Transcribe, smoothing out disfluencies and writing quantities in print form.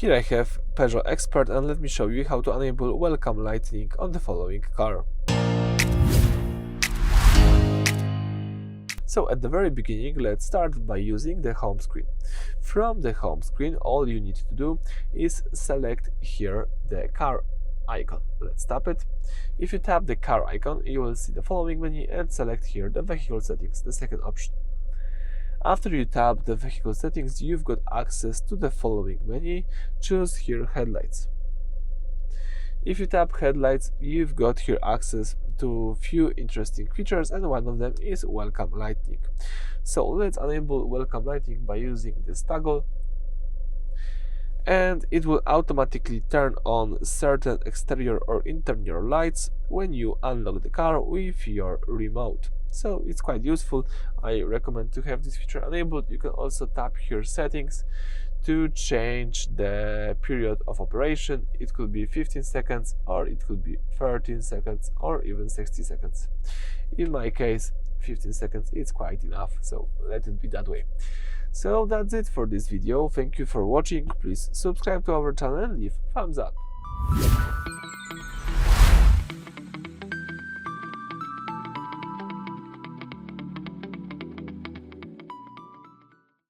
Here I have Peugeot Expert, and let me show you how to enable welcome lighting on the following car. So at the very beginning, let's start by using the home screen. From the home screen, all you need to do is select here the car icon. Let's tap it. If you tap the car icon, you will see the following menu and select here the vehicle settings, the second option. After you tap the vehicle settings, you've got access to the following menu. Choose here headlights. If you tap headlights, you've got here access to few interesting features, and one of them is welcome lighting. So let's enable welcome lighting by using this toggle, and it will automatically turn on certain exterior or interior lights when you unlock the car with your remote. So it's quite useful. I recommend to have this feature enabled. You can also tap here settings to change the period of operation. It could be 15 seconds, or it could be 13 seconds, or even 60 seconds. In my case, 15 seconds is quite enough, so let it be that way. So that's it for this video. Thank you for watching. Please subscribe to our channel and leave thumbs up.